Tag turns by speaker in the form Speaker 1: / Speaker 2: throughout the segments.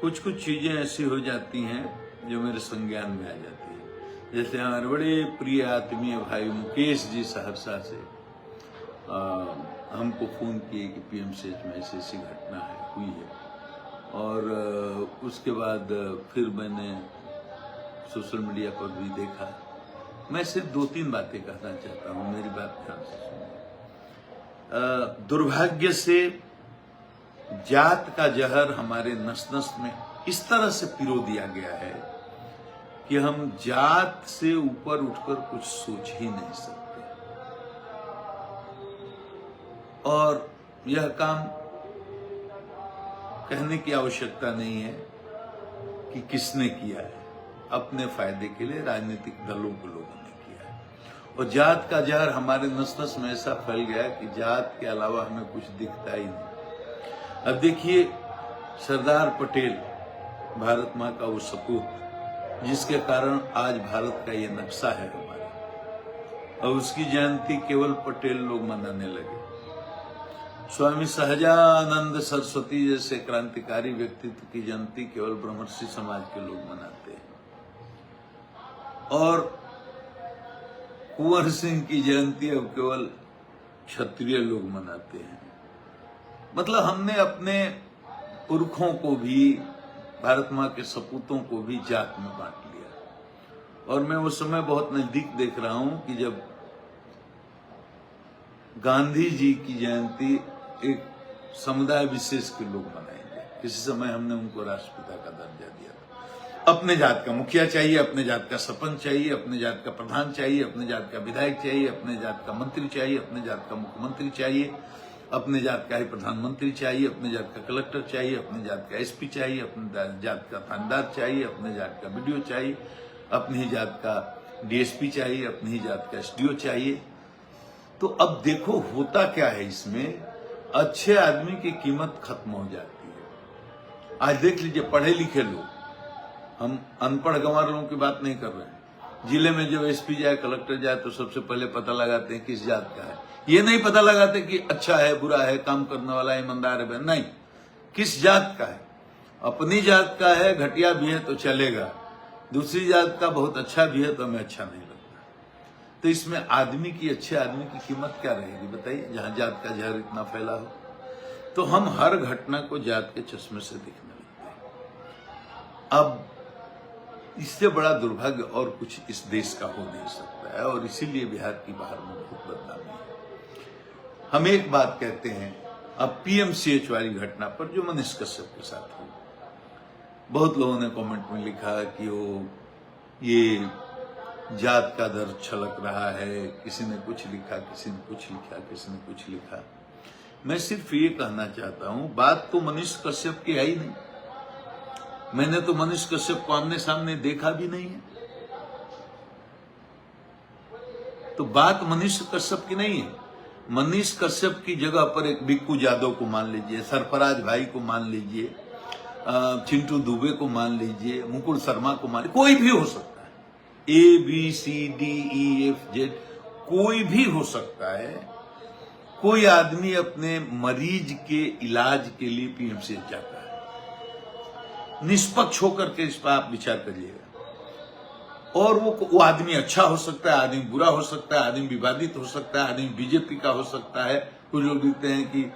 Speaker 1: कुछ कुछ चीजें ऐसी हो जाती हैं जो मेरे संज्ञान में आ जाती है। जैसे हमारे बड़े प्रिय आत्मीय भाई मुकेश जी सहरसा से हमको फोन किए कि पीएमसीएच में ऐसी ऐसी घटना हुई है। और उसके बाद फिर मैंने सोशल मीडिया पर भी देखा। मैं सिर्फ 2-3 बातें कहना चाहता हूँ, मेरी बात ध्यान से सुनिए। दुर्भाग्य से जात का जहर हमारे नस नस में इस तरह से पिरो दिया गया है कि हम जात से ऊपर उठकर कुछ सोच ही नहीं सकते। और यह काम कहने की आवश्यकता नहीं है कि किसने किया है, अपने फायदे के लिए राजनीतिक दलों के लोगों ने किया है। और जात का जहर हमारे नस नस में ऐसा फैल गया कि जात के अलावा हमें कुछ दिखता ही नहीं। अब देखिए, सरदार पटेल भारत माँ का वो सपूत जिसके कारण आज भारत का ये नक्शा है हमारा, और उसकी जयंती केवल पटेल लोग मनाने लगे। स्वामी सहजानंद सरस्वती जैसे क्रांतिकारी व्यक्तित्व की जयंती केवल ब्रह्मर्षि समाज के लोग मनाते हैं, और कुंवर सिंह की जयंती अब केवल क्षत्रिय लोग मनाते हैं। मतलब हमने अपने पुरखों को भी, भारत माँ के सपूतों को भी जात में बांट लिया। और मैं उस समय बहुत नजदीक देख रहा हूं कि जब गांधी जी की जयंती एक समुदाय विशेष के लोग मनाएंगे, किसी समय हमने उनको राष्ट्रपिता का दर्जा दिया था। अपने जात का मुखिया चाहिए, अपने जात का सरपंच चाहिए, अपने जात का प्रधान चाहिए, अपने जात का विधायक चाहिए, अपने जात का मंत्री चाहिए, अपने जात का मुख्यमंत्री चाहिए, अपने जात का ही प्रधानमंत्री चाहिए, अपने जात का कलेक्टर चाहिए, अपने जात का एसपी चाहिए, अपने जात का थानेदार चाहिए, अपने जात का बीडीओ चाहिए, अपनी ही जात का डीएसपी चाहिए, अपनी ही जात का एसडीओ चाहिए। तो अब देखो होता क्या है इसमें, अच्छे आदमी की कीमत खत्म हो जाती है। आज देख लीजिए, पढ़े लिखे लोग, हम अनपढ़ गंवार लोगों की बात नहीं कर रहे हैं। जिले में जब एसपी जाए, कलेक्टर जाए, तो सबसे पहले पता लगाते हैं किस जात का है। ये नहीं पता लगाते कि अच्छा है, बुरा है, काम करने वाला है, ईमानदार है, नहीं, किस जात का है। अपनी जात का है, घटिया भी है तो चलेगा, दूसरी जात का बहुत अच्छा भी है तो हमें अच्छा नहीं लगता। तो इसमें आदमी की, अच्छे आदमी की कीमत क्या रहेगी बताइए, जहां जात का जहर इतना फैला हो। तो हम हर घटना को जात के चश्मे से देखने लगते हैं। अब इससे बड़ा दुर्भाग्य और कुछ इस देश का हो नहीं सकता है, और इसीलिए बिहार की बाहर में बहुत बदनामी है। हम एक बात कहते हैं, अब पीएमसीएच वाली घटना पर जो मनीष कश्यप के साथ हुई, बहुत लोगों ने कमेंट में लिखा कि वो ये जात का दर्द छलक रहा है, किसी ने कुछ लिखा, किसी ने कुछ लिखा, किसी ने कुछ लिखा। मैं सिर्फ ये कहना चाहता हूं, बात तो मनीष कश्यप की है ही नहीं। मैंने तो मनीष कश्यप को आमने सामने देखा भी नहीं है, तो बात मनीष कश्यप की नहीं है। मनीष कश्यप की जगह पर एक बिक्कू यादव को मान लीजिए, सरफराज भाई को मान लीजिए, चिंटू दुबे को मान लीजिए, मुकुल शर्मा को मान लीजिए, कोई भी हो सकता है, ABCDEFZ कोई भी हो सकता है। कोई आदमी अपने मरीज के इलाज के लिए पीएमसीएच जाता है, निष्पक्ष होकर के इस पर आप विचार करिएगा। और वो आदमी अच्छा हो सकता है, आदमी बुरा हो सकता है, आदमी विवादित हो सकता है, आदमी बीजेपी का हो सकता है। कुछ लोग लिखते हैं कि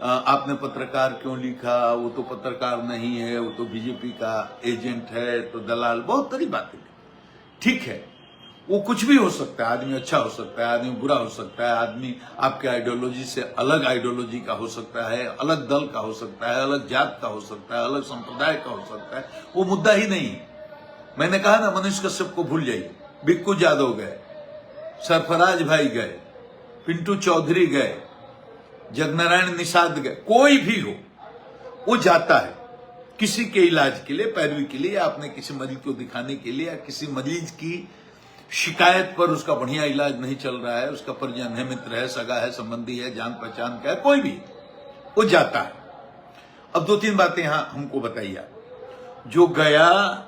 Speaker 1: आपने पत्रकार क्यों लिखा, वो तो पत्रकार नहीं है, वो तो बीजेपी का एजेंट है, तो दलाल, बहुत सारी बातें। ठीक है, वो कुछ भी हो सकता है, आदमी अच्छा हो सकता है, आदमी बुरा हो सकता है, आदमी आपके आइडियोलॉजी से अलग आइडियोलॉजी का हो सकता है, अलग दल का हो सकता है, अलग जात का हो सकता है, अलग संप्रदाय का हो सकता है, वो मुद्दा ही नहीं है। मैंने कहा ना, मनीष कश्यप को भूल जाइए, बिक्कू यादव गए, सरफराज भाई गए, पिंटू चौधरी गए, जगनारायण निषाद गए, कोई भी हो, वो जाता है किसी के इलाज के लिए, पैरवी के लिए, आपने किसी मरीज को दिखाने के लिए, या किसी मरीज की शिकायत पर उसका बढ़िया इलाज नहीं चल रहा है, उसका परिजन है, मित्र है, सगा है, संबंधी है, जान पहचान का है, कोई भी, वो जाता है। अब 2-3 बातें यहां हमको बताइए। जो गया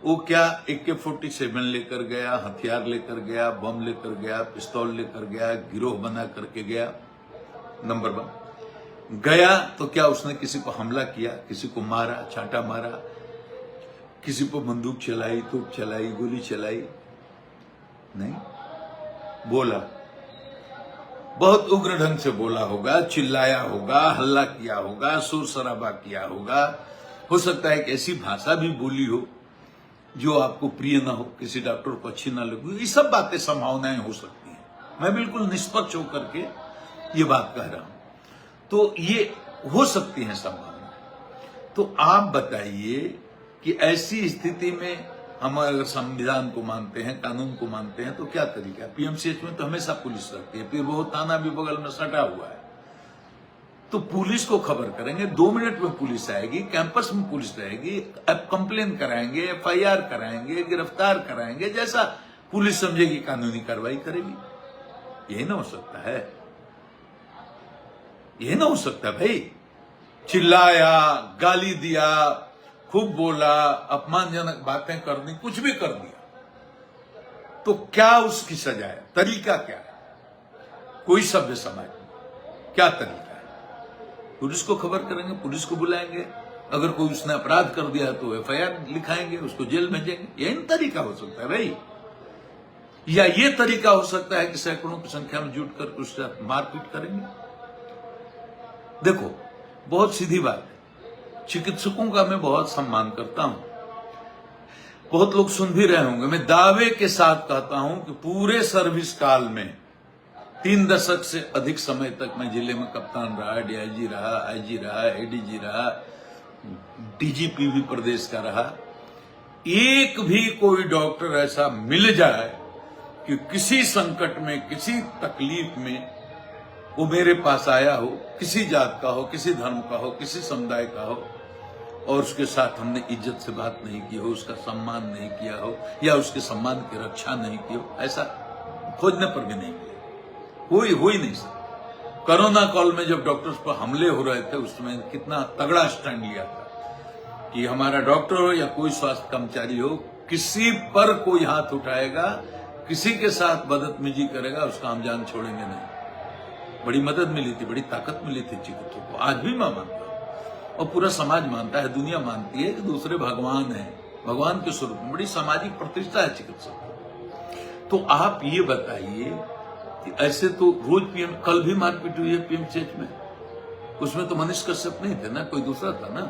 Speaker 1: वो क्या AK-47 लेकर गया, हथियार लेकर गया, बम लेकर गया, पिस्तौल लेकर गया, गिरोह बना करके गया, नंबर 1। गया तो क्या उसने किसी को हमला किया, किसी को मारा, चांटा मारा, किसी को बंदूक चलाई, तोप चलाई, गोली चलाई? नहीं। बोला, बहुत उग्र ढंग से बोला होगा, चिल्लाया होगा, हल्ला किया होगा, शोर शराबा किया होगा। हो सकता है कि ऐसी भाषा भी बोली हो जो आपको प्रिय ना हो, किसी डॉक्टर को अच्छी ना लगी। ये सब बातें, संभावनाएं हो सकती हैं। मैं बिल्कुल निष्पक्ष होकर के ये बात कह रहा हूं। तो ये हो सकती है संभावना। तो आप बताइए कि ऐसी स्थिति में हम अगर संविधान को मानते हैं, कानून को मानते हैं, तो क्या तरीका है? पीएमसीएच में तो हमेशा पुलिस रहती है, फिर वो थाना भी बगल में सटा हुआ है, तो पुलिस को खबर करेंगे, 2 मिनट में पुलिस आएगी, कैंपस में पुलिस रहेगी, अब कंप्लेन कराएंगे, एफआईआर कराएंगे, गिरफ्तार कराएंगे, जैसा पुलिस समझेगी कानूनी कार्रवाई करेगी। यही ना हो सकता है? यही ना हो सकता भाई? चिल्लाया, गाली दिया, खूब बोला, अपमानजनक बातें कर दी, कुछ भी कर दिया, तो क्या उसकी सजा है? तरीका क्या है? कोई सभ्य समाज में क्या तरीका है? पुलिस को खबर करेंगे, पुलिस को बुलाएंगे, अगर कोई उसने अपराध कर दिया तो एफआईआर लिखाएंगे, उसको जेल भेजेंगे। यही तरीका हो सकता है भाई? या ये तरीका हो सकता है कि सैकड़ों की संख्या में जुट कर उससे मारपीट करेंगे? देखो, बहुत सीधी बात है, चिकित्सकों का मैं बहुत सम्मान करता हूं, बहुत लोग सुन भी रहे होंगे। मैं दावे के साथ कहता हूं कि पूरे सर्विस काल में 3 दशक से अधिक समय तक मैं जिले में कप्तान रहा, डीआईजी रहा, आईजी रहा, एडीजी रहा, डीजीपी भी प्रदेश का रहा। एक भी कोई डॉक्टर ऐसा मिल जाए कि किसी संकट में, किसी तकलीफ में वो मेरे पास आया हो, किसी जात का हो, किसी धर्म का हो, किसी समुदाय का हो, और उसके साथ हमने इज्जत से बात नहीं की हो, उसका सम्मान नहीं किया हो, या उसके सम्मान की रक्षा नहीं की हो, ऐसा खोजने पर भी नहीं किया। कोई हो ही नहीं सकता। कोरोना काल में जब डॉक्टर्स पर हमले हो रहे थे, उसमें कितना तगड़ा स्टैंड लिया था कि हमारा डॉक्टर हो या कोई स्वास्थ्य कर्मचारी हो, किसी पर कोई हाथ उठाएगा, किसी के साथ बदतमीजी करेगा, उसका हम जान छोड़ेंगे नहीं। बड़ी मदद मिली थी, बड़ी ताकत मिली थी चिकित्सकों को। आज भी मैं मानता हूं, और पूरा समाज मानता है, दुनिया मानती है कि दूसरे भगवान है, भगवान के स्वरूप में बड़ी सामाजिक प्रतिष्ठा है चिकित्सक। तो आप ये बताइए कि ऐसे तो रोज कल भी मारपीट हुई है पीएमसीएच में, उसमें तो मनीष कश्यप नहीं थे ना, कोई दूसरा था ना।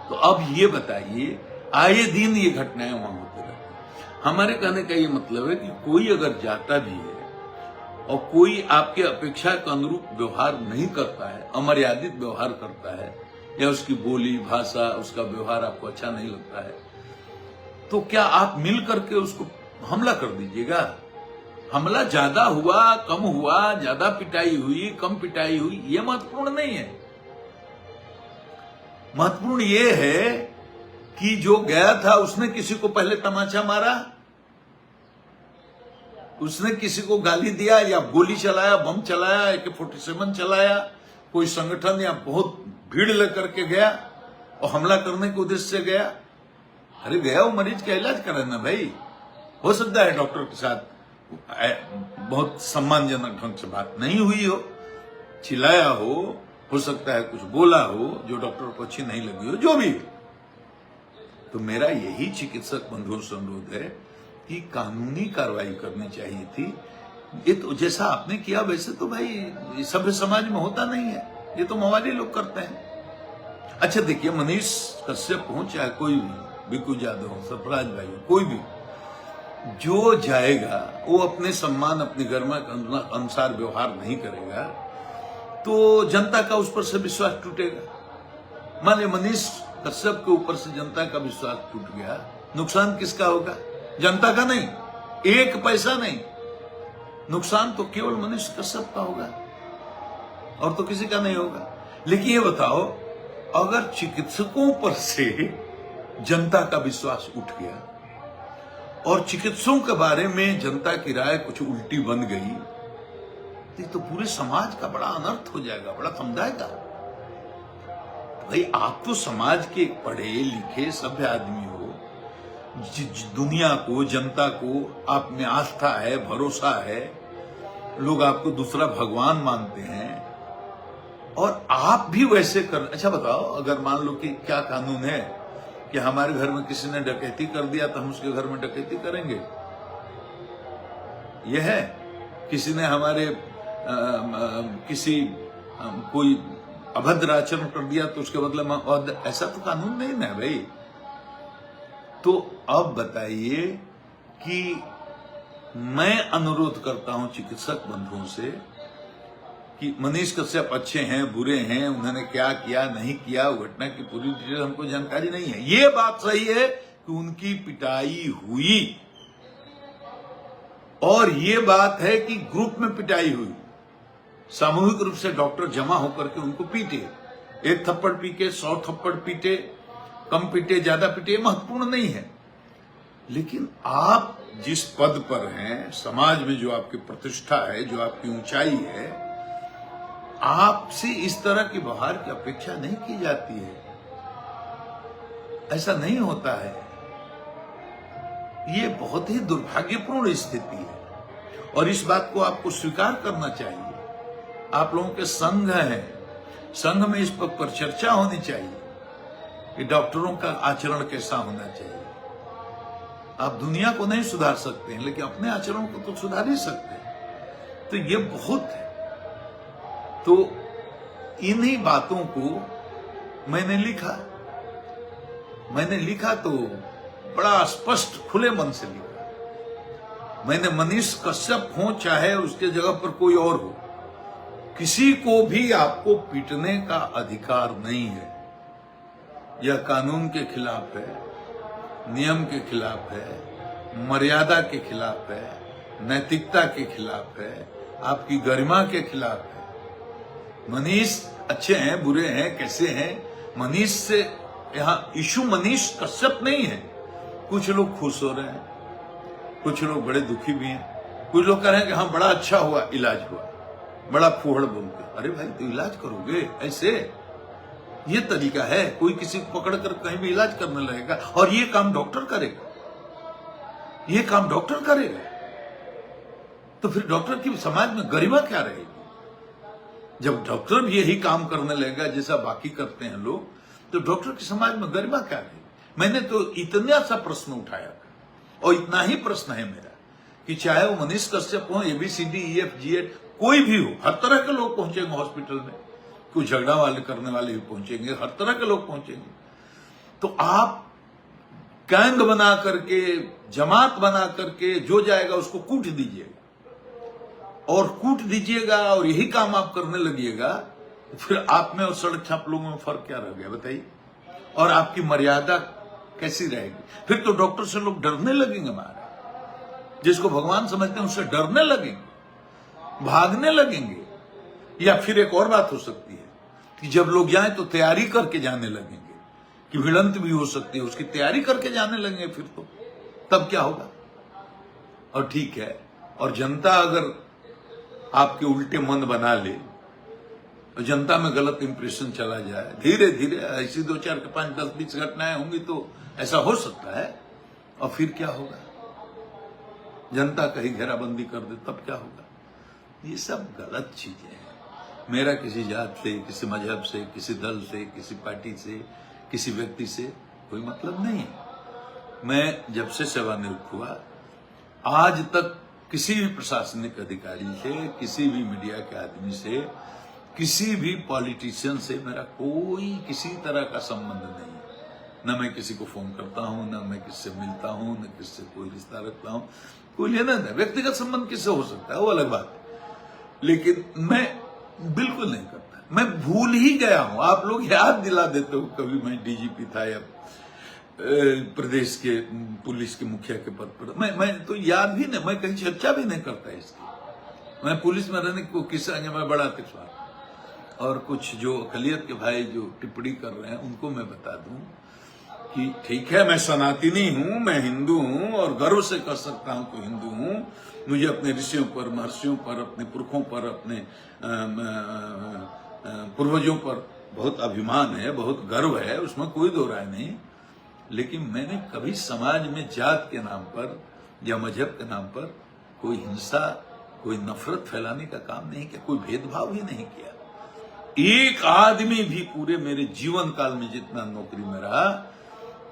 Speaker 1: तो अब ये बताइए, आए दिन ये घटनाएं वहां होती रहती। हमारे कहने का ये मतलब है कि कोई अगर जाता भी है और कोई आपके अपेक्षा के अनुरूप व्यवहार नहीं करता है, अमर्यादित व्यवहार करता है, या उसकी बोली भाषा, उसका व्यवहार आपको अच्छा नहीं लगता है, तो क्या आप मिल करके उसको हमला कर दीजिएगा? हमला ज्यादा हुआ, कम हुआ, ज्यादा पिटाई हुई, कम पिटाई हुई, ये महत्वपूर्ण नहीं है। महत्वपूर्ण ये है कि जो गया था उसने किसी को पहले तमाचा मारा, उसने किसी को गाली दिया, या गोली चलाया, बम चलाया, AK-47 चलाया, कोई संगठन या बहुत भीड़ लेकर के गया और हमला करने के उद्देश्य से गया? अरे गया वो मरीज का इलाज कराना भाई। हो सकता है डॉक्टर के साथ बहुत सम्मानजनक ढंग से बात नहीं हुई हो, चिल्लाया हो सकता है कुछ बोला हो जो डॉक्टर को अच्छी नहीं लगी हो, जो भी। तो मेरा यही चिकित्सक बंधुओं से अनुरोध है कि कानूनी कार्रवाई करनी चाहिए थी। ये तो जैसा आपने किया वैसे तो भाई सभ्य समाज में होता नहीं है, ये तो मवाली लोग करते हैं। अच्छा देखिए, मनीष कश्यप हो चाहे कोई भी, बिकू यादव हो, सरफराज भाई हो, कोई भी जो जाएगा वो अपने सम्मान, अपनी गरिमा के अनुसार व्यवहार नहीं करेगा तो जनता का उस पर से विश्वास टूटेगा। मान लीजिए मनीष कश्यप के ऊपर से जनता का विश्वास टूट गया, नुकसान किसका होगा? जनता का नहीं, एक पैसा नहीं, नुकसान तो केवल मनीष कश्यप का होगा और तो किसी का नहीं होगा। लेकिन ये बताओ, अगर चिकित्सकों पर से जनता का विश्वास उठ गया और चिकित्सकों के बारे में जनता की राय कुछ उल्टी बन गई, तो पूरे समाज का बड़ा अनर्थ हो जाएगा, बड़ा समुदाय का। भाई आप तो समाज के पढ़े लिखे सभ्य आदमी हो, दुनिया को, जनता को आप में आस्था है, भरोसा है, लोग आपको दूसरा भगवान मानते हैं, और आप भी वैसे कर। अच्छा बताओ, अगर मान लो कि क्या कानून है कि हमारे घर में किसी ने डकैती कर दिया तो हम उसके घर में डकैती करेंगे? यह है किसी ने हमारे कोई अभद्र आचरण कर दिया तो उसके बदले में, ऐसा तो कानून नहीं ना भाई। तो अब बताइए कि मैं अनुरोध करता हूं चिकित्सक बंधुओं से कि मनीष कश्यप अच्छे हैं बुरे हैं, उन्होंने क्या किया नहीं किया, घटना की पूरी डिटेल हमको जानकारी नहीं है। ये बात सही है कि उनकी पिटाई हुई, और ये बात है कि ग्रुप में पिटाई हुई, सामूहिक रूप से डॉक्टर जमा होकर के उनको पीटे। एक थप्पड़ पीटे, 100 थप्पड़ पीटे, कम पीटे, ज्यादा पीटे, महत्वपूर्ण नहीं है। लेकिन आप जिस पद पर हैं, समाज में जो आपकी प्रतिष्ठा है, जो आपकी ऊंचाई है, आपसे इस तरह की व्यवहार की अपेक्षा नहीं की जाती है। ऐसा नहीं होता है। ये बहुत ही दुर्भाग्यपूर्ण स्थिति है और इस बात को आपको स्वीकार करना चाहिए। आप लोगों के संघ हैं, संघ में इस पर चर्चा होनी चाहिए कि डॉक्टरों का आचरण कैसा होना चाहिए। आप दुनिया को नहीं सुधार सकते हैं, लेकिन अपने आचरण को तो सुधार ही सकते हैं। तो ये बहुत है। तो इन्हीं बातों को मैंने लिखा तो बड़ा स्पष्ट खुले मन से लिखा। मैंने मनीष कश्यप हो चाहे उसके जगह पर कोई और हो, किसी को भी आपको पीटने का अधिकार नहीं है। यह कानून के खिलाफ है, नियम के खिलाफ है, मर्यादा के खिलाफ है, नैतिकता के खिलाफ है, आपकी गरिमा के खिलाफ है। मनीष अच्छे हैं बुरे हैं कैसे हैं, मनीष से यहां इशू मनीष कश्यप नहीं है। कुछ लोग खुश हो रहे हैं, कुछ लोग बड़े दुखी भी हैं, कुछ लोग कह रहे हैं कि हाँ बड़ा अच्छा हुआ, इलाज हुआ, बड़ा फूहड़ बोलते। अरे भाई तो इलाज करोगे ऐसे? ये तरीका है? कोई किसी को पकड़ कर कहीं भी इलाज करने लगेगा और ये काम डॉक्टर करेगा, ये काम डॉक्टर करेगा, तो फिर डॉक्टर की समाज में गरिमा क्या रहेगी? जब डॉक्टर भी यही काम करने लगेगा जैसा बाकी करते हैं लोग, तो डॉक्टर की समाज में गरिमा क्या रहेगी? मैंने तो इतना सा प्रश्न उठाया था और इतना ही प्रश्न है मेरा कि चाहे वो मनीष कश्यप हो, ABCD EF G कोई भी हो, हर तरह के लोग पहुंचेंगे हॉस्पिटल में। कुछ झगड़ा वाले करने वाले भी पहुंचेंगे, हर तरह के लोग पहुंचेंगे। तो आप गैंग बना करके, जमात बना करके जो जाएगा उसको कूट दीजिएगा और यही काम आप करने लगिएगा, तो फिर आप में और सड़क छाप लोगों में फर्क क्या रह गया बताइए? और आपकी मर्यादा कैसी रहेगी? फिर तो डॉक्टर से लोग डरने लगेंगे, हमारे जिसको भगवान समझते हैं उससे डरने लगेंगे, भागने लगेंगे। या फिर एक और बात हो सकती है कि जब लोग जाएं तो तैयारी करके जाने लगेंगे कि भिड़ंत भी हो सकती है, उसकी तैयारी करके जाने लगेंगे। फिर तो तब क्या होगा? और ठीक है, और जनता अगर आपके उल्टे मन बना ले, तो जनता में गलत इंप्रेशन चला जाए, धीरे धीरे ऐसी 2, 4, 5, 10, 20 घटनाएं होंगी तो ऐसा हो सकता है। और फिर क्या होगा? जनता कहीं घेराबंदी कर दे, तब क्या होगा? ये सब गलत चीजें हैं। मेरा किसी जात से, किसी मजहब से, किसी दल से, किसी पार्टी से, किसी व्यक्ति से कोई मतलब नहीं है। मैं जब से सेवानिवृत्त हुआ आज तक किसी भी प्रशासनिक अधिकारी से, किसी भी मीडिया के आदमी से, किसी भी पॉलिटिशियन से मेरा कोई किसी तरह का संबंध नहीं है। न मैं किसी को फोन करता हूं, न मैं किससे मिलता हूं, न किससे कोई रिश्ता रखता हूं, कोई लेना नहीं। व्यक्तिगत संबंध किससे हो सकता है वो अलग बात है, लेकिन मैं बिल्कुल नहीं करता। मैं भूल ही गया हूं। आप लोग याद दिला देते हो कभी मैं DGP था या प्रदेश के पुलिस के मुखिया के पद पर, मैं तो याद भी नहीं, मैं कहीं चर्चा भी नहीं करता इसकी। मैं पुलिस में रहने को किस्सा मैं बड़ा अतिशवार, और कुछ जो अकलियत के भाई जो टिप्पणी कर रहे हैं उनको मैं बता दूं कि ठीक है, मैं सनातनी हूं, मैं हिंदू हूं और गर्व से कह सकता हूं कि हिंदू हूं। मुझे अपने ऋषियों पर, महर्षियों पर, अपने पुरखों पर, अपने पूर्वजों पर बहुत अभिमान है, बहुत गर्व है, उसमें कोई दो राय नहीं। लेकिन मैंने कभी समाज में जात के नाम पर या मजहब के नाम पर कोई हिंसा, कोई नफरत फैलाने का काम नहीं किया, कोई भेदभाव ही नहीं किया। एक आदमी भी पूरे मेरे जीवन काल में जितना नौकरी में रहा,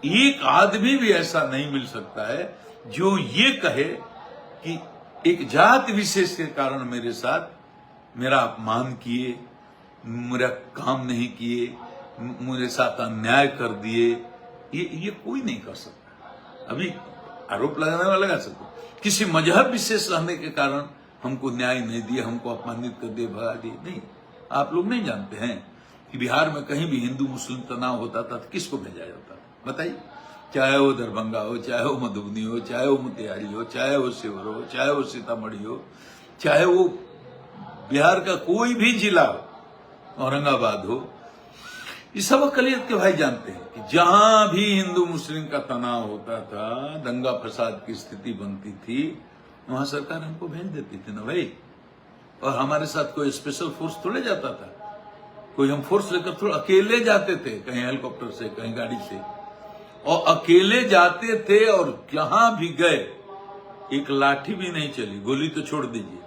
Speaker 1: एक आदमी भी ऐसा नहीं मिल सकता है जो ये कहे कि एक जात विशेष के कारण मेरे साथ मेरा अपमान किए, मेरा काम नहीं किए, मेरे साथ अन्याय कर दिए, ये कोई नहीं कर सकता। अभी आरोप लगाने वाला लगा सकता, किसी मजहब विशेष रहने के कारण हमको न्याय नहीं दिया, हमको अपमानित कर दिए, भगा दिए। नहीं, आप लोग नहीं जानते हैं कि बिहार में कहीं भी हिंदू मुस्लिम तनाव होता था तो किसको भेजा जाता था, बताइए। चाहे वो दरभंगा हो, चाहे वो मधुबनी हो, चाहे वो मोतिहारी हो, चाहे वो शिवहर हो, चाहे वो सीतामढ़ी हो, चाहे वो बिहार का कोई भी जिला हो, औरंगाबाद हो, ये सब अकलियत के भाई जानते हैं कि जहां भी हिंदू मुस्लिम का तनाव होता था, दंगा फसाद की स्थिति बनती थी, वहां सरकार हमको भेज देती थी ना भाई। और हमारे साथ कोई स्पेशल फोर्स थोड़े जाता था, कोई हम फोर्स लेकर थोड़ा अकेले जाते थे, कहीं हेलीकॉप्टर से, कहीं गाड़ी से, और अकेले जाते थे। और जहां भी गए एक लाठी भी नहीं चली, गोली तो छोड़ दीजिए,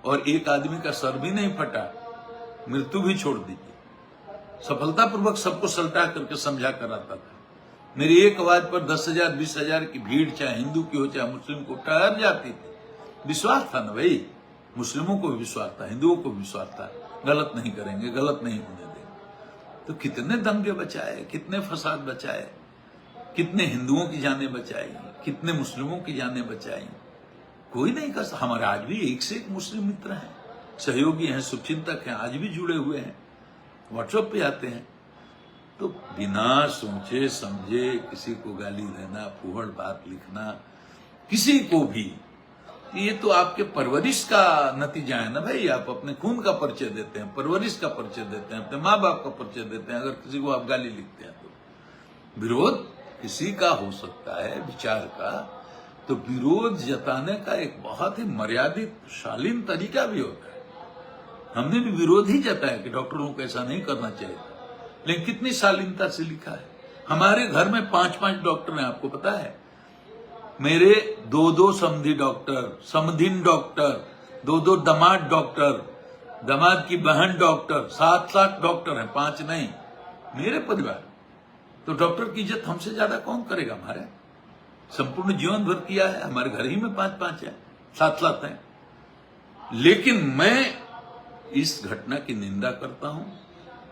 Speaker 1: और एक आदमी का सर भी नहीं फटा, मृत्यु भी छोड़ दीजिए। सफलतापूर्वक सबको सल्टा करके समझा कर आता था। मेरी एक आवाज पर 10,000 20,000 की भीड़, चाहे हिंदू की हो चाहे मुस्लिम को, ठहर जाती थी। विश्वास था ना भाई, मुस्लिमों को भी विश्वास था, हिंदुओं को भी विश्वास था, गलत नहीं करेंगे, गलत नहीं होने देंगे। तो कितने दंगे बचाए, कितने फसाद बचाए, कितने हिंदुओं की जानें बचाई, कितने मुस्लिमों की जानें बचाई, कोई नहीं कर सकता। हमारे आज भी एक से एक मुस्लिम मित्र हैं, सहयोगी हैं, शुभचिंतक हैं, आज भी जुड़े हुए हैं, व्हाट्सएप पे आते हैं। तो बिना सोचे समझे किसी को गाली देना, फूहड़ बात लिखना, किसी को भी, ये तो आपके परवरिश का नतीजा है ना भाई। आप अपने खून का परिचय देते हैं, परवरिश का परिचय देते हैं, अपने माँ बाप का परिचय देते हैं। अगर किसी को आप गाली लिखते हैं तो विरोध किसी का हो सकता है, विचार का, तो विरोध जताने का एक बहुत ही मर्यादित शालीन तरीका भी होता है। हमने भी विरोध ही जताया कि डॉक्टरों को ऐसा नहीं करना चाहिए, लेकिन कितनी शालीनता से लिखा है। हमारे घर में 5-5 डॉक्टर हैं, आपको पता है। मेरे 2-2 समधी डॉक्टर, समधिन डॉक्टर, 2-2 दामाद डॉक्टर, दामाद की बहन डॉक्टर, 7-7 डॉक्टर हैं, 5 नहीं, मेरे परिवार। तो डॉक्टर की इज्जत हमसे ज्यादा कौन करेगा? हमारे संपूर्ण जीवन भर किया है, हमारे घर ही में 5-5 है, 7-7 हैं। लेकिन मैं इस घटना की निंदा करता हूं।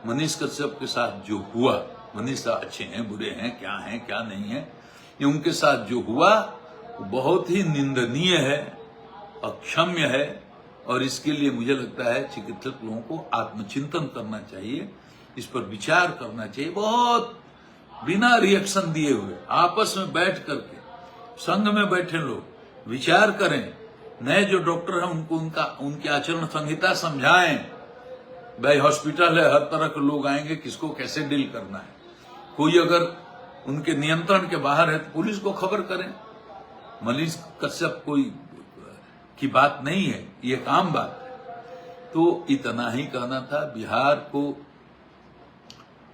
Speaker 1: मनीष कश्यप के साथ जो हुआ, मनीष अच्छे हैं, बुरे हैं, क्या नहीं है, ये उनके साथ जो हुआ वो बहुत ही निंदनीय है, अक्षम्य है। और इसके लिए मुझे लगता है चिकित्सक लोगों को आत्मचिंतन करना चाहिए, इस पर विचार करना चाहिए, बहुत बिना रिएक्शन दिए हुए आपस में बैठ करके, संघ में बैठे लोग विचार करें। नए जो डॉक्टर हैं उनको उनकी आचरण संहिता समझाएं। भाई हॉस्पिटल है, हर तरह के लोग आएंगे, किसको कैसे डील करना है। कोई अगर उनके नियंत्रण के बाहर है तो पुलिस को खबर करें। मनीष कश्यप कोई की बात नहीं है, ये काम बात है। तो इतना ही कहना था। बिहार को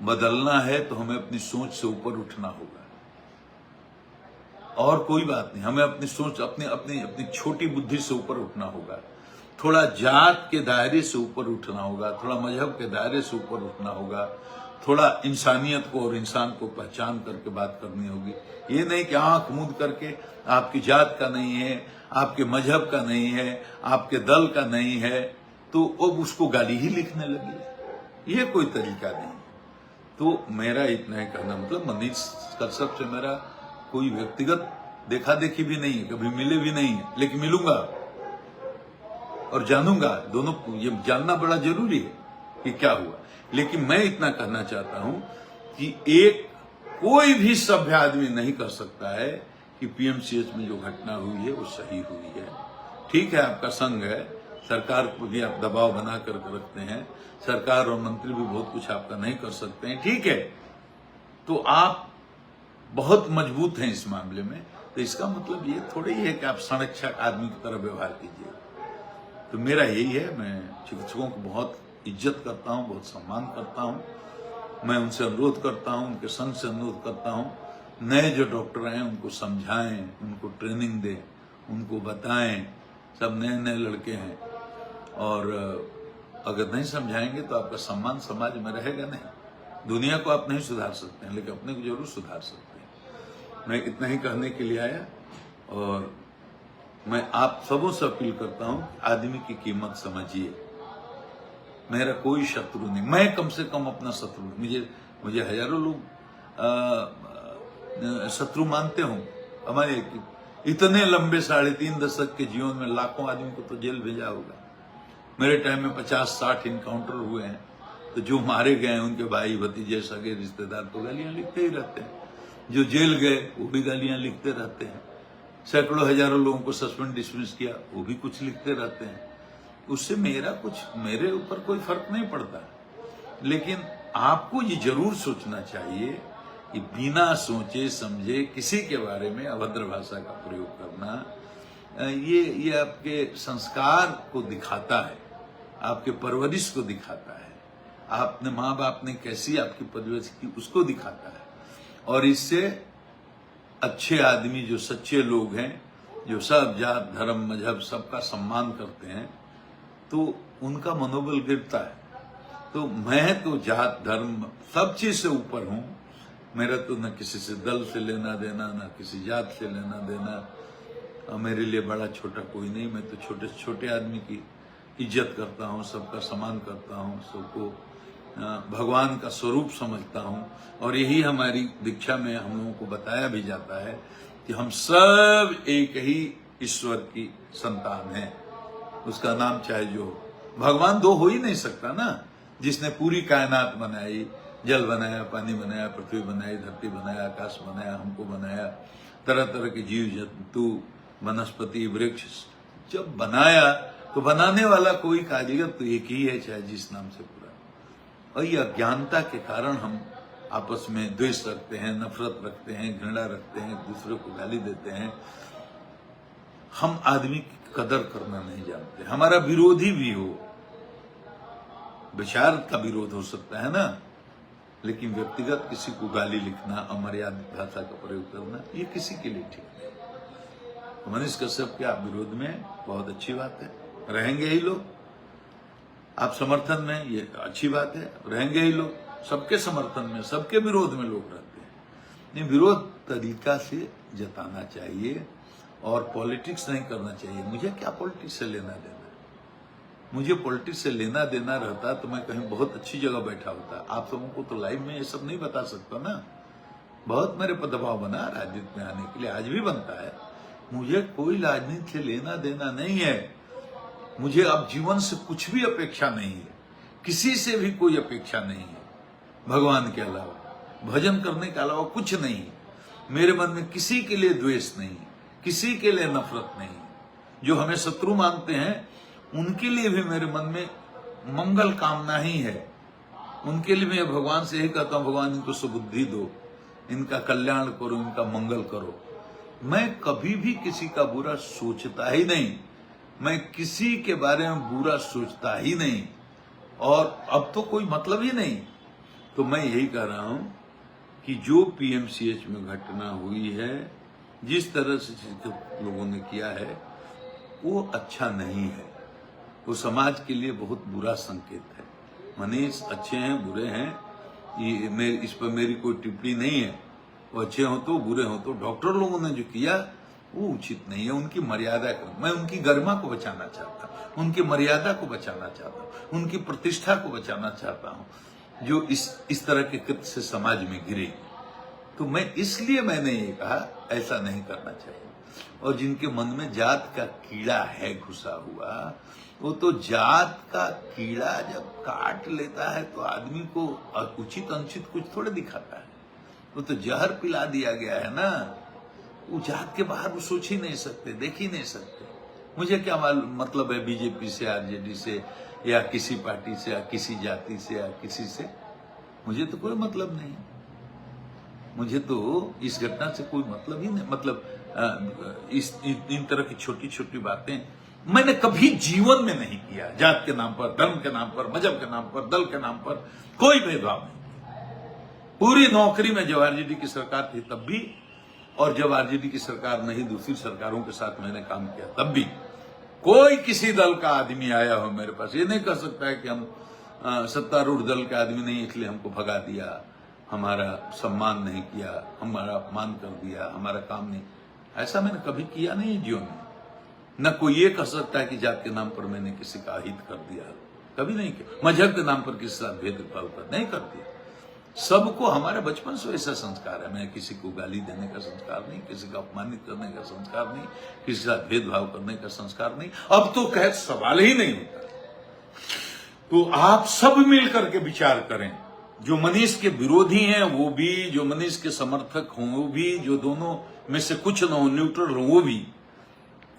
Speaker 1: बदलना है तो हमें अपनी सोच से ऊपर उठना होगा, और कोई बात नहीं। हमें अपनी सोच, अपनी छोटी बुद्धि से ऊपर उठना होगा, थोड़ा जात के दायरे से ऊपर उठना होगा, थोड़ा मजहब के दायरे से ऊपर उठना होगा, थोड़ा इंसानियत को और इंसान को पहचान करके बात करनी होगी। ये नहीं कि आंख मूंद करके आपकी जात का नहीं है, आपके मजहब का नहीं है, आपके दल का नहीं है, तो अब उसको गाली ही लिखने लगी। ये कोई तरीका नहीं। तो मेरा इतना ही कहना, मतलब मनीष कश्यप से मेरा कोई व्यक्तिगत देखा देखी भी नहीं है, कभी मिले भी नहीं है, लेकिन मिलूंगा और जानूंगा। दोनों ये जानना बड़ा जरूरी है कि क्या हुआ। लेकिन मैं इतना कहना चाहता हूं कि कोई भी सभ्य आदमी नहीं कर सकता है कि पीएमसीएच में जो घटना हुई है वो सही हुई है। ठीक है, आपका संघ है, सरकार को भी आप दबाव बना करके रखते हैं, सरकार और मंत्री भी बहुत कुछ आपका नहीं कर सकते हैं, ठीक है। तो आप बहुत मजबूत हैं इस मामले में, तो इसका मतलब ये थोड़ी ही है कि आप संरक्षक आदमी की तरह व्यवहार कीजिए। तो मेरा यही है, मैं चिकित्सकों को बहुत इज्जत करता हूं, बहुत सम्मान करता हूं। मैं उनसे अनुरोध करता हूं, उनके संघ से अनुरोध करता हूं, नए जो डॉक्टर हैं उनको समझाएं, उनको ट्रेनिंग दें, उनको बताएं। सब नए नए लड़के हैं और अगर नहीं समझाएंगे तो आपका सम्मान समाज में रहेगा नहीं। दुनिया को आप नहीं सुधार सकते हैं, लेकिन अपने को जरूर सुधार सकते हैं। मैं इतना ही कहने के लिए आया, और मैं आप सबों से अपील करता हूं कि आदमी की कीमत समझिए। मेरा कोई शत्रु नहीं, मैं कम से कम अपना शत्रु, मुझे हजारों लोग शत्रु मानते हों। हमारे इतने लंबे 3.5 दशक के जीवन में लाखों आदमी को तो जेल भेजा होगा। मेरे टाइम में 50-60 इनकाउंटर हुए हैं, तो जो मारे गए हैं उनके भाई भतीजे सगे रिश्तेदार तो गालियां लिखते ही रहते हैं, जो जेल गए वो भी गालियां लिखते रहते हैं, सैकड़ों हजारों लोगों को सस्पेंड डिसमिस किया, वो भी कुछ लिखते रहते हैं। उससे मेरे ऊपर कोई फर्क नहीं पड़ता। लेकिन आपको ये जरूर सोचना चाहिए कि बिना सोचे समझे किसी के बारे में अभद्र भाषा का प्रयोग करना, ये आपके संस्कार को दिखाता है, आपके परवरिश को दिखाता है, आपने माँ बाप ने कैसी आपकी परवरिश की उसको दिखाता है। और इससे अच्छे आदमी, जो सच्चे लोग हैं, जो सब जात धर्म मजहब सबका सम्मान करते हैं, तो उनका मनोबल गिरता है। तो मैं तो जात धर्म सब चीज से ऊपर हूं। मेरा तो न किसी से दल से लेना देना, न किसी जात से लेना देना। मेरे लिए बड़ा छोटा कोई नहीं। मैं तो छोटे से छोटे आदमी की इज्जत करता हूं, सबका सम्मान करता हूं, सबको भगवान का स्वरूप समझता हूं। और यही हमारी दीक्षा में हम लोगों को बताया भी जाता है कि हम सब एक ही ईश्वर की संतान हैं। उसका नाम चाहे जो हो। भगवान दो हो ही नहीं सकता ना। जिसने पूरी कायनात बनाई, जल बनाया, पानी बनाया, पृथ्वी बनाई, धरती बनाया, आकाश बनाया, हमको बनाया, तरह तरह के जीव जंतु, वनस्पति, वृक्ष, जब बनाया तो बनाने वाला कोई कारीगर तो एक ही है, चाहे जिस नाम से पूरा। और ये अज्ञानता के कारण हम आपस में द्वेष रखते हैं, नफरत रखते हैं, घृणा रखते हैं, दूसरे को गाली देते हैं। हम आदमी की कदर करना नहीं जानते। हमारा विरोधी भी हो, विचार का विरोध हो सकता है ना, लेकिन व्यक्तिगत किसी को गाली लिखना, अमर्यादित भाषा का प्रयोग करना, ये किसी के लिए ठीक नहीं। तो मनीष कश्यप के आप विरोध में, बहुत अच्छी बात है, रहेंगे ही लोग। आप समर्थन में, ये अच्छी बात है, रहेंगे ही लोग। सबके समर्थन में, सबके विरोध में लोग रहते हैं। ये विरोध तरीका से जताना चाहिए और पॉलिटिक्स नहीं करना चाहिए। मुझे क्या पॉलिटिक्स से लेना देना? मुझे पॉलिटिक्स से लेना देना रहता तो मैं कहीं बहुत अच्छी जगह बैठा होता। आप सबों को तो लाइव में ये सब नहीं बता सकता ना। बहुत मेरे पर दबाव बना राजनीति में आने के लिए, आज भी बनता है। मुझे कोई राजनीति से लेना देना नहीं है। मुझे अब जीवन से कुछ भी अपेक्षा नहीं है, किसी से भी कोई अपेक्षा नहीं है, भगवान के अलावा, भजन करने के अलावा कुछ नहीं। मेरे मन में किसी के लिए द्वेष नहीं, किसी के लिए नफरत नहीं। जो हमें शत्रु मानते हैं उनके लिए भी मेरे मन में मंगल कामना ही है। उनके लिए मैं भगवान से यही कहता हूं, भगवान इनको सुबुद्धि दो, इनका कल्याण करो, इनका मंगल करो। मैं कभी भी किसी का बुरा सोचता ही नहीं, मैं किसी के बारे में बुरा सोचता ही नहीं, और अब तो कोई मतलब ही नहीं। तो मैं यही कह रहा हूं कि जो पीएमसीएच में घटना हुई है, जिस तरह से लोगों ने किया है, वो अच्छा नहीं है। वो समाज के लिए बहुत बुरा संकेत है। मनीष अच्छे हैं, बुरे हैं, ये इस पर मेरी कोई टिप्पणी नहीं है। वो अच्छे हो तो, बुरे हो तो। डॉक्टर लोगों ने जो किया वो उचित नहीं है। उनकी मर्यादा कर, मैं उनकी गरिमा को बचाना चाहता हूँ, उनकी मर्यादा को बचाना चाहता हूँ, उनकी प्रतिष्ठा को बचाना चाहता हूँ, जो इस तरह के कृत्य से समाज में गिरे। तो इसलिए मैंने ये कहा, ऐसा नहीं करना चाहिए। और जिनके मन में जात का कीड़ा है घुसा हुआ, वो तो जात का कीड़ा जब काट लेता है तो आदमी को उचित अनुचित कुछ थोड़े दिखाता है। वो तो जहर पिला दिया गया है ना। वो जात के बाहर वो सोच ही नहीं सकते, देख ही नहीं सकते। मुझे क्या मतलब है बीजेपी से, आरजेडी से, या किसी पार्टी से, या किसी जाति से, या किसी से? मुझे तो कोई मतलब नहीं। मुझे तो इस घटना से कोई मतलब ही नहीं। मतलब इन तरह की छोटी छोटी बातें मैंने कभी जीवन में नहीं किया। जात के नाम पर, धर्म के नाम पर, मजहब के नाम पर, दल के नाम पर कोई भेदभाव नहीं। पूरी नौकरी में जब आरजेडी की सरकार थी तब भी, और जब आरजेडी की सरकार नहीं दूसरी सरकारों के साथ मैंने काम किया तब भी, कोई किसी दल का आदमी आया हो मेरे पास, ये नहीं कह सकता है कि हम सत्तारूढ़ दल के आदमी नहीं इसलिए हमको भगा दिया, हमारा सम्मान नहीं किया, हमारा अपमान कर दिया, हमारा काम नहीं। ऐसा मैंने कभी किया नहीं जीवन में। न कोई ये कह सकता है कि जात के नाम पर मैंने किसी का अहित कर दिया, कभी नहीं किया। मजहब के नाम पर किसी के साथ भेदभाव कर नहीं कर दिया। सबको हमारे बचपन से ऐसा संस्कार है। मैं किसी को गाली देने का संस्कार नहीं, किसी का अपमानित करने का संस्कार नहीं, किसी के साथ भेदभाव करने का संस्कार नहीं। अब तो कह सवाल ही नहीं होता। तो आप सब मिलकर के विचार करें, जो मनीष के विरोधी हैं वो भी, जो मनीष के समर्थक हों वो भी, जो दोनों में से कुछ न हो, न्यूट्रल हो वो भी।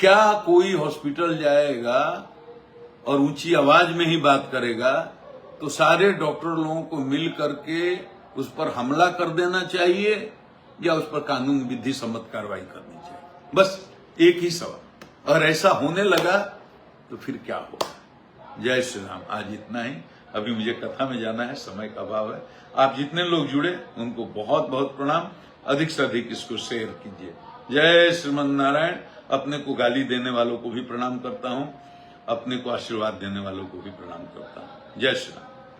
Speaker 1: क्या कोई हॉस्पिटल जाएगा और ऊंची आवाज में ही बात करेगा तो सारे डॉक्टर लोगों को मिल करके उस पर हमला कर देना चाहिए या उस पर कानून विधि सम्मत कार्रवाई करनी चाहिए? बस एक ही सवाल। और ऐसा होने लगा तो फिर क्या होगा? जय श्री राम। आज इतना ही। अभी मुझे कथा में जाना है, समय का अभाव है। आप जितने लोग जुड़े उनको बहुत बहुत प्रणाम। अधिक से अधिक इसको शेयर कीजिए। जय श्रीमन नारायण। अपने को गाली देने वालों को भी प्रणाम करता हूं, अपने को आशीर्वाद देने वालों को भी प्रणाम करता हूं। जय श्री राम।